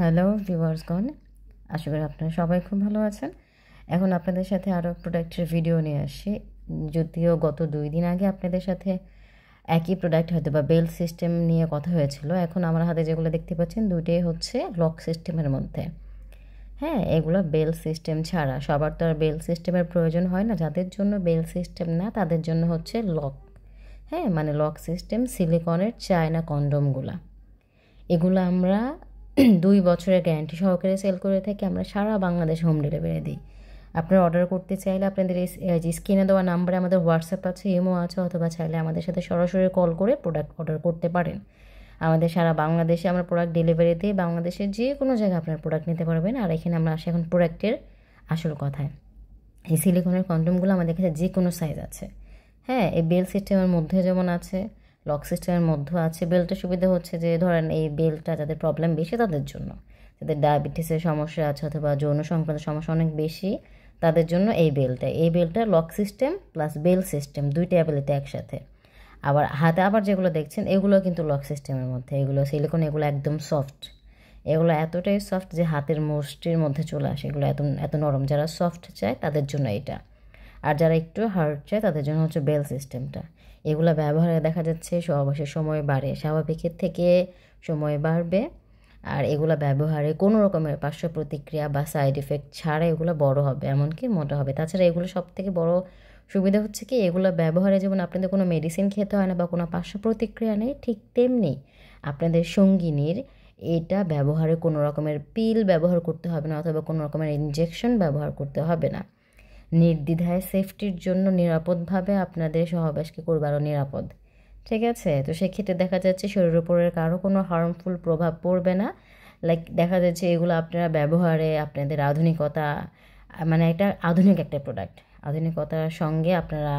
Hello ভিউয়ার্সগণ, আশা করি আপনারা সবাই খুব ভালো আছেন। এখন আপনাদের সাথে আরও প্রোডাক্টের ভিডিও নিয়ে আসি। যদিও গত 2 দিন আগে আপনাদের সাথে একই প্রোডাক্ট হয়তো বা বেল সিস্টেম নিয়ে কথা হয়েছিল। এখন আমার হাতে যেগুলো দেখতে পাচ্ছেন দুইটাই হচ্ছে লক সিস্টেমের মধ্যে। হ্যাঁ, এগুলো বেল সিস্টেম ছাড়া। সবার তো আর বেল সিস্টেমের প্রয়োজন হয় না। যাদের জন্য বেল সিস্টেম না তাদের জন্য হচ্ছে লক। হ্যাঁ, মানে লক সিস্টেম সিলিকনের চায়না কন্ডোমগুলা। এগুলো আমরা 2 বছরের গ্যারান্টি সহকারে সেল করে থাকি। আমরা সারা বাংলাদেশ হোম ডেলিভারি দিই। আপনারা অর্ডার করতে চাইলে আপনাদের এই স্ক্রিনে দেওয়া নাম্বারে আমাদের হোয়াটসঅ্যাপ আছে, ইমো আছে, অথবা চাইলে আমাদের সাথে সরাসরি কল করে প্রোডাক্ট অর্ডার করতে পারেন। আমাদের সারা বাংলাদেশে আমরা প্রোডাক্ট ডেলিভারি দিই। বাংলাদেশের যে কোনো জায়গায় আপনারা প্রোডাক্ট নিতে পারবেন। আর এখানে আমরা আসি এখন প্রোডাক্টের আসল কথায়। এই সিলিকনের কন্ডোমগুলো আমাদের কাছে যে কোনো সাইজ আছে। হ্যাঁ, এই বেল সিস্টেমের মধ্যে যেমন আছে, লক সিস্টেমের মধ্যেও আছে। বেলটার সুবিধা হচ্ছে যে ধরেন এই বেলটা যাদের প্রবলেম বেশি তাদের জন্য, যাদের ডায়াবেটিসের সমস্যা আছে অথবা যৌন সংক্রান্ত সমস্যা অনেক বেশি, তাদের জন্য এই বেলটা lock system plus bell system দুইটা অ্যাবিলিটি একসাথে। আবার হাতে আবার যেগুলো দেখছেন এগুলো কিন্তু লক সিস্টেমের মধ্যে, এগুলো সিলিকন, এগুলো একদম সফট। এগুলো এতটাই সফট যে হাতের মুষ্টির মধ্যে চলে আসে। এগুলো এত এত নরম। যারা সফট চায় তাদের জন্য এটা, আর যারা একটু হার্ড চায় তাদের জন্য হচ্ছে বেল সিস্টেমটা। এগুলো ব্যবহারে দেখা যাচ্ছে সহবাসের সময় বাড়ে, স্বাভাবিকের থেকে সময় বাড়বে। আর এগুলো ব্যবহারে কোনো রকমের পার্শ্ব প্রতিক্রিয়া বা সাইড এফেক্ট ছাড়া এগুলো বড় হবে, এমনকি মোটা হবে। তাছাড়া এগুলো সবথেকে বড় সুবিধা হচ্ছে কি, এগুলো ব্যবহারে যেমন আপনাদের কোনো মেডিসিন খেতে হয় না বা কোনো পার্শ্ব প্রতিক্রিয়া নেই, ঠিক তেমনি আপনাদের সঙ্গিনীর এটা ব্যবহারে কোনো রকমের পিল ব্যবহার করতে হবে না অথবা কোনো রকমের ইনজেকশন ব্যবহার করতে হবে না। নির্দ্বিধায় সেফটির জন্য নিরাপদভাবে আপনাদের সহবাসকে করবে আরও নিরাপদ। ঠিক আছে, তো সেক্ষেত্রে দেখা যাচ্ছে শরীরের উপরে কারো কোনো হার্মফুল প্রভাব পড়বে না। লাইক দেখা যাচ্ছে এগুলো আপনারা ব্যবহারে আপনাদের আধুনিকতা, মানে একটা আধুনিক একটা প্রোডাক্ট, আধুনিকতার সঙ্গে আপনারা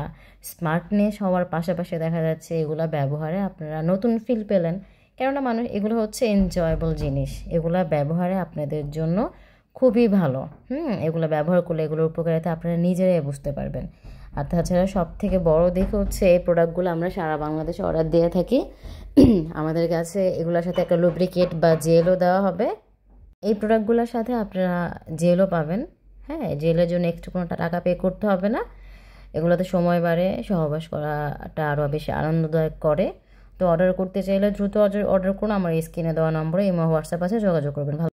স্মার্টনেস হওয়ার পাশাপাশি দেখা যাচ্ছে এগুলো ব্যবহারে আপনারা নতুন ফিল পেলেন। কেননা মানুষ এগুলো হচ্ছে এনজয়েবল জিনিস, এগুলো ব্যবহারে আপনাদের জন্য খুবই ভালো। এগুলো ব্যবহার করলে এগুলোর উপকারিতা আপনারা নিজেরাই বুঝতে পারবেন। আর তাছাড়া সব থেকে বড় দিক হচ্ছে এই প্রোডাক্টগুলো আমরা সারা বাংলাদেশে অর্ডার দিয়ে থাকি। আমাদের কাছে এগুলোর সাথে একটা লুব্রিকেট বা জেলও দেওয়া হবে। এই প্রোডাক্টগুলোর সাথে আপনারা জেলও পাবেন। হ্যাঁ, জেলের জন্য একটু কোনো টাকা পে করতে হবে না। এগুলোতে সময় বাড়ে, সহবাস করাটা আরও বেশি আনন্দদায়ক করে। তো অর্ডার করতে চাইলে দ্রুত অর্ডার করুন। আমার স্ক্রিনে দেওয়া নম্বরে ইমো হোয়াটসঅ্যাপ আছে, যোগাযোগ করবেন।